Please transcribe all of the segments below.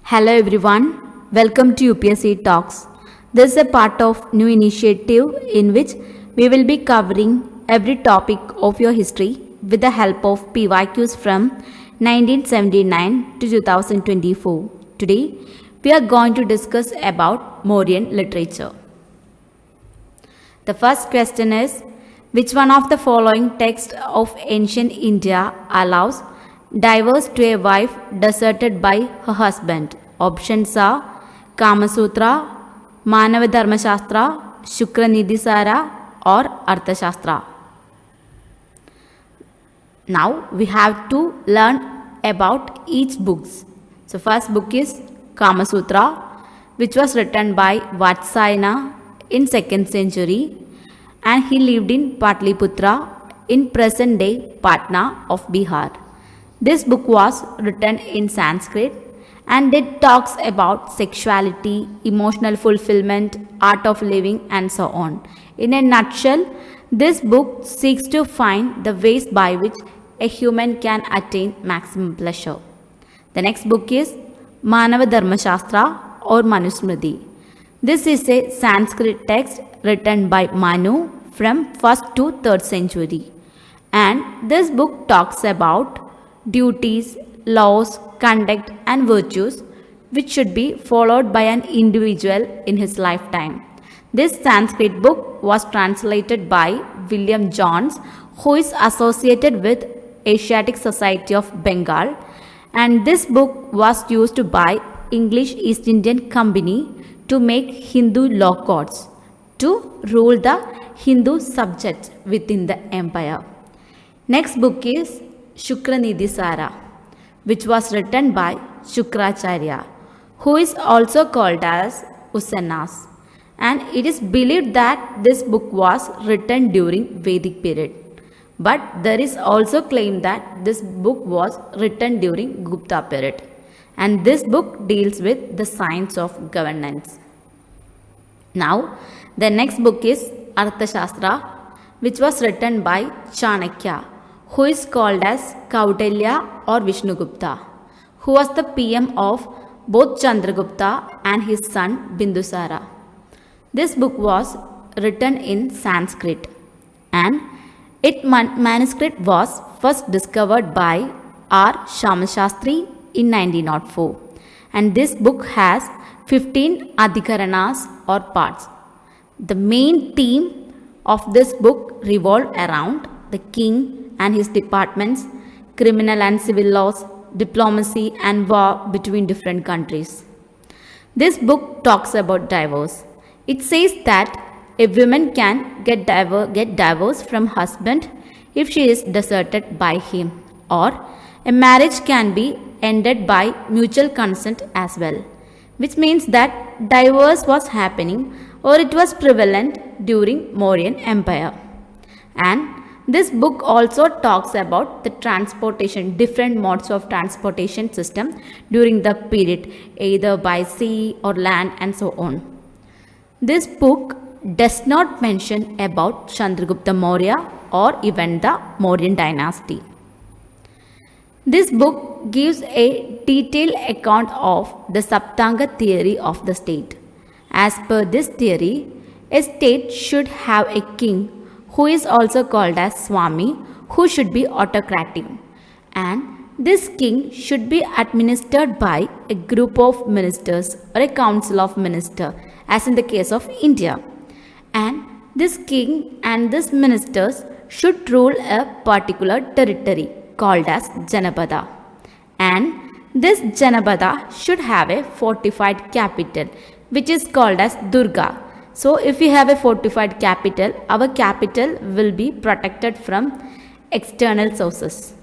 Hello everyone, welcome to UPSC Talks. This is a part of new initiative in which we will be covering every topic of your history with the help of PYQs from 1979 to 2024. Today, we are going to discuss about Mauryan literature. The first question is, which one of the following texts of ancient India allows divorce to a wife deserted by her husband? Options are Kama Sutra, Manava Dharma Shastra, Shukranidhi Sara or Arthashastra. Now we have to learn about each books. So first book is Kama Sutra, which was written by Vatsayana in 2nd century, and he lived in Patliputra in present day Patna of Bihar. This book was written in Sanskrit and it talks about sexuality, emotional fulfillment, art of living and so on. In a nutshell, this book seeks to find the ways by which a human can attain maximum pleasure. The next book is Manava Dharma Shastra or Manusmriti. This is a Sanskrit text written by Manu from 1st to 3rd century. And this book talks about duties, laws, conduct and virtues which should be followed by an individual in his lifetime. This Sanskrit book was translated by William Jones, who is associated with Asiatic Society of Bengal, and this book was used by English East Indian Company to make Hindu law courts to rule the Hindu subjects within the empire. Next book is Shukranidhi Sara, which was written by Shukracharya, who is also called as Usanas, and it is believed that this book was written during Vedic period. But there is also claim that this book was written during Gupta period, and this book deals with the science of governance. Now, the next book is Arthashastra, which was written by Chanakya, who is called as Kautilya or Vishnugupta, who was the PM of both Chandragupta and his son Bindusara. This book was written in Sanskrit, and its manuscript was first discovered by R. Shamashastri in 1904, and this book has 15 adhikaranas or parts. The main theme of this book revolved around the king and his departments, criminal and civil laws, diplomacy and war between different countries. This book talks about divorce. It says that a woman can get divorce from husband if she is deserted by him, or a marriage can be ended by mutual consent as well, which means that divorce was happening or it was prevalent during Mauryan Empire. And this book also talks about the transportation, different modes of transportation system during the period, either by sea or land and so on. This book does not mention about Chandragupta Maurya or even the Mauryan dynasty. This book gives a detailed account of the Saptanga theory of the state. As per this theory, a state should have a king who is also called as Swami, who should be autocratic, and this king should be administered by a group of ministers or a council of ministers, as in the case of India. And this king and these ministers should rule a particular territory called as Janapada, and this Janapada should have a fortified capital which is called as Durga. So if we have a fortified capital, our capital will be protected from external sources.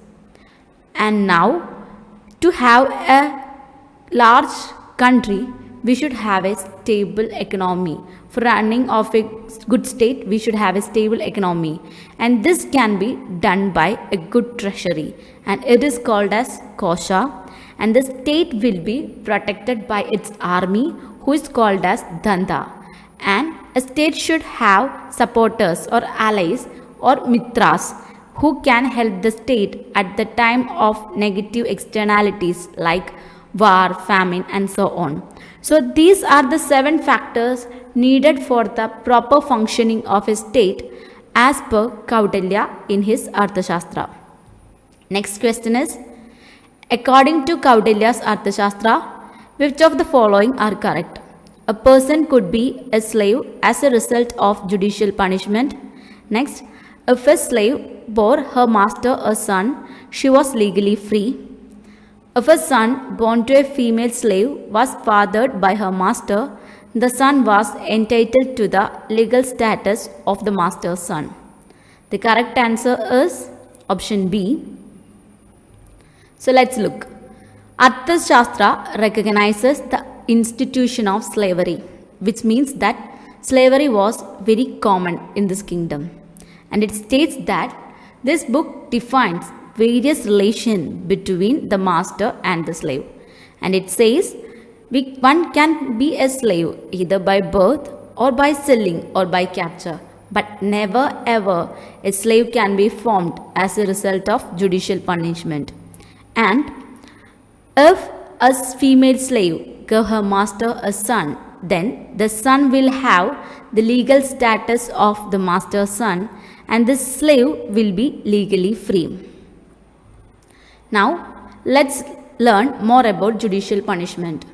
And now, to have a large country, we should have a stable economy. For running of a good state, we should have a stable economy. And this can be done by a good treasury. And it is called as Kosha. And the state will be protected by its army, who is called as Danda. And a state should have supporters or allies or mitras who can help the state at the time of negative externalities like war, famine, and so on. So these are the 7 factors needed for the proper functioning of a state as per Kautilya in his Arthashastra. Next question is, according to Kautilya's Arthashastra, which of the following are correct? A person could be a slave as a result of judicial punishment. Next, if a slave bore her master a son, she was legally free. If a son born to a female slave was fathered by her master, the son was entitled to the legal status of the master's son. The correct answer is option B. So let's look. Arthashastra recognizes the institution of slavery, which means that slavery was very common in this kingdom. And it states that this book defines various relations between the master and the slave. And it says one can be a slave either by birth or by selling or by capture, but never ever a slave can be formed as a result of judicial punishment. And if a female slave gave her master a son, then the son will have the legal status of the master's son, and the slave will be legally free. Now, let's learn more about judicial punishment.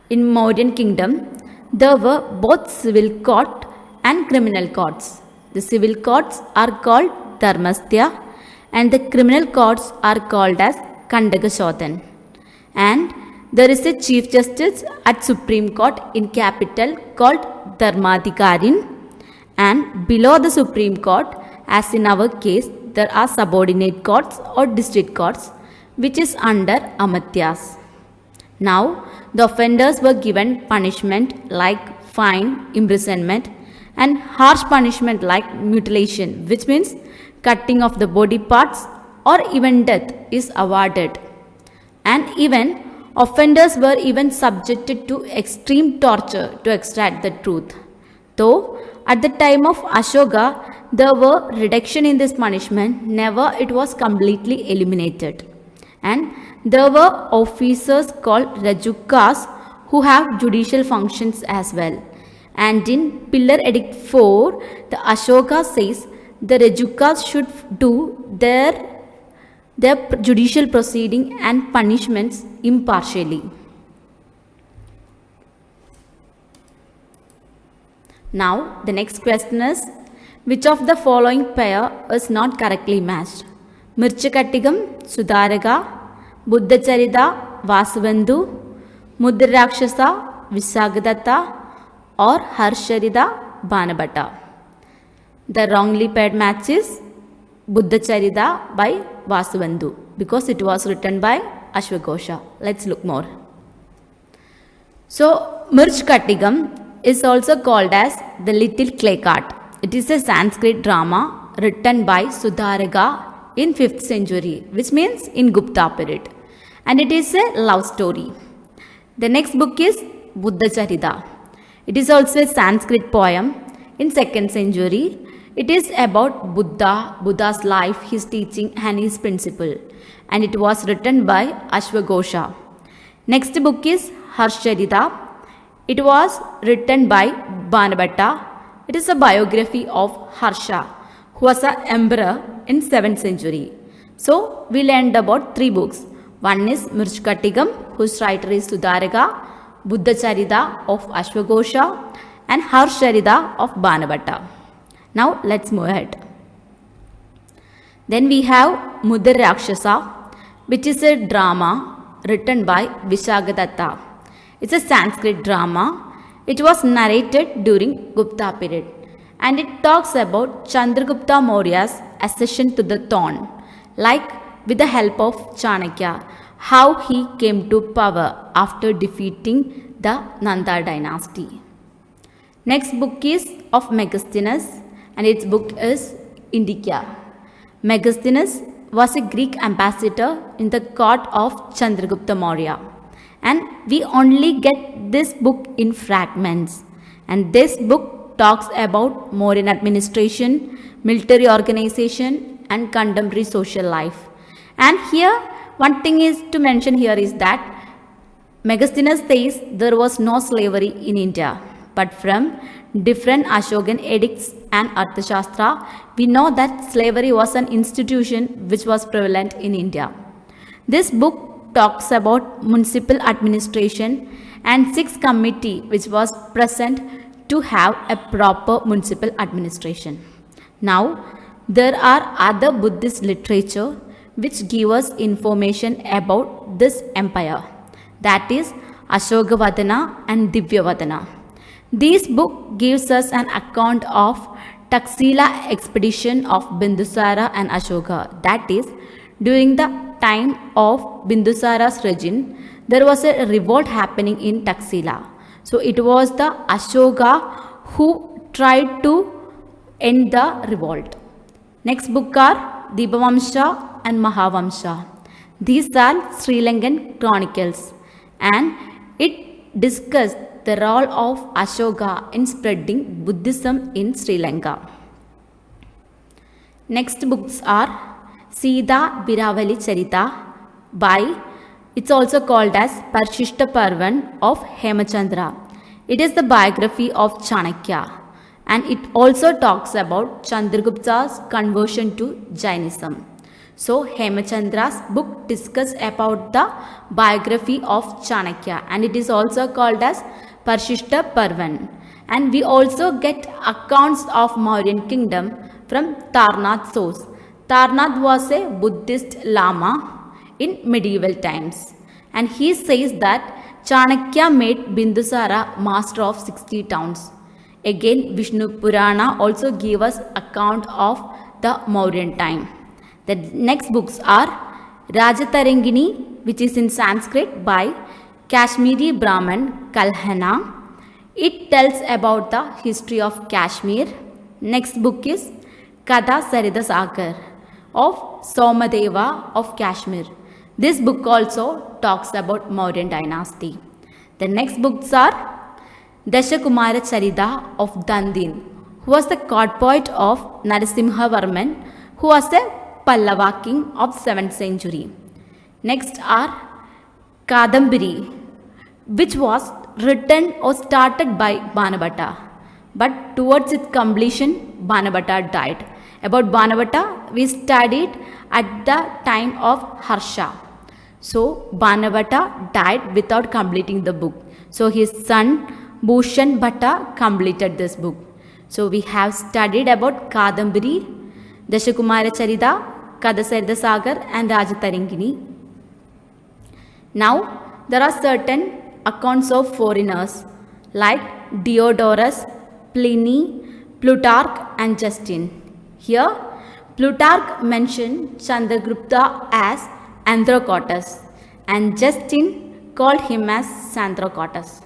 In Mauryan kingdom, there were both civil court and criminal courts. The civil courts are called Dharmastya and the criminal courts are called as Kandagashodhan. And there is a chief justice at Supreme Court in capital called Dharmadhikarin, and below the Supreme Court, as in our case, there are subordinate courts or district courts, which is under Amatyas. Now, the offenders were given punishment like fine, imprisonment, and harsh punishment like mutilation, which means cutting of the body parts, or even death is awarded. And even offenders were even subjected to extreme torture to extract the truth. Though at the time of Ashoka, there were reduction in this punishment, never it was completely eliminated. And there were officers called Rajukas who have judicial functions as well. And in Pillar Edict 4, the Ashoka says the Rajukas should do their judicial proceeding and punishments impartially. Now, the next question is, which of the following pair is not correctly matched? Mirchakattigam, Sudharaka, Buddhacharita, Vasubandhu, Mudrakshasa, Visagadatta, or Harsharida, Banabhatta. The wrongly paired match is Buddhacharita by Vasubandhu because it was written by Ashwagosha. Let's look more. So, Mirchakattigam is also called as the Little Clay Cart. It is a Sanskrit drama written by Sudharaka in 5th century, which means in Gupta period. And it is a love story. The next book is Buddhacharita. It is also a Sanskrit poem in 2nd century. It is about Buddha's life, his teaching and his principle. And it was written by Ashwagosha. Next book is Harsharita. It was written by Banabhatta. It is a biography of Harsha, who was an emperor in 7th century. So, we learned about 3 books. One is Mirchakattigam, whose writer is Sudharaka, Buddhacharita of Ashwagosha, and Harsharita of Banabhatta. Now, let's move ahead. Then we have Mudra Rakshasa, which is a drama written by Visagadatta. It's a Sanskrit drama. It was narrated during Gupta period, and it talks about Chandragupta Maurya's accession to the throne, like with the help of Chanakya, how he came to power after defeating the Nanda dynasty. Next book is of Megasthenes, and its book is Indica. Megasthenes was a Greek ambassador in the court of Chandragupta Maurya. And we only get this book in fragments. And this book talks about Mauryan administration, military organization, and contemporary social life. And here, one thing is to mention here is that Megasthenes says there was no slavery in India, but from different Ashokan edicts and Arthashastra, we know that slavery was an institution which was prevalent in India. This book talks about municipal administration and sixth committee which was present to have a proper municipal administration. Now, there are other Buddhist literature which give us information about this empire, that is Ashokavadana and Divyavadana. This book gives us an account of Taxila expedition of Bindusara and Ashoka, that is during the time of Bindusara's regime there was a revolt happening in Taxila. So it was the Ashoka who tried to end the revolt. Next book are Dibavamsha and Mahavamsha. These are Sri Lankan chronicles and it discussed the role of Ashoka in spreading Buddhism in Sri Lanka. Next books are Sita Biravali Charita by, it's also called as Parshishta Parvan of Hemachandra. It is the biography of Chanakya and it also talks about Chandragupta's conversion to Jainism. So Hemachandra's book discusses about the biography of Chanakya and it is also called as Parshishta Parvan. And we also get accounts of Mauryan kingdom from Tarnath source. Tarnath was a Buddhist Lama in medieval times and he says that Chanakya made Bindusara master of 60 towns. Again, Vishnu Purana also gave us account of the Mauryan time. The next books are Rajatarangini, which is in Sanskrit by Kashmiri Brahman Kalhana. It tells about the history of Kashmir. Next book is Kada Sarida Sagar of Somadeva of Kashmir. This book also talks about Mauryan dynasty. The next books are Dashakumara Charita of Dandin, who was the court poet of Narasimha Varman, who was a Pallava king of 7th century. Next are Kadambari, which was written or started by Banabhatta, but towards its completion, Banabhatta died. About Banabhatta, we studied at the time of Harsha. So, Banabhatta died without completing the book. So, his son Bhushan Bhatta completed this book. So, we have studied about Kadambari, Dashakumara Charita, Kadasarida Sagar and Rajatarangini. Now, there are certain accounts of foreigners like Diodorus, Pliny, Plutarch and Justin. Here, Plutarch mentioned Chandragupta as Androcotus and Justin called him as Santhrocotus.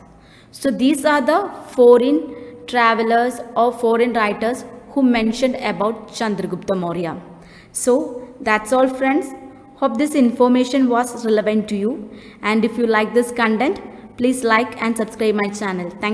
So these are the foreign travelers or foreign writers who mentioned about Chandragupta Maurya. So that's all friends. Hope this information was relevant to you and if you like this content, please like and subscribe my channel. Thank you.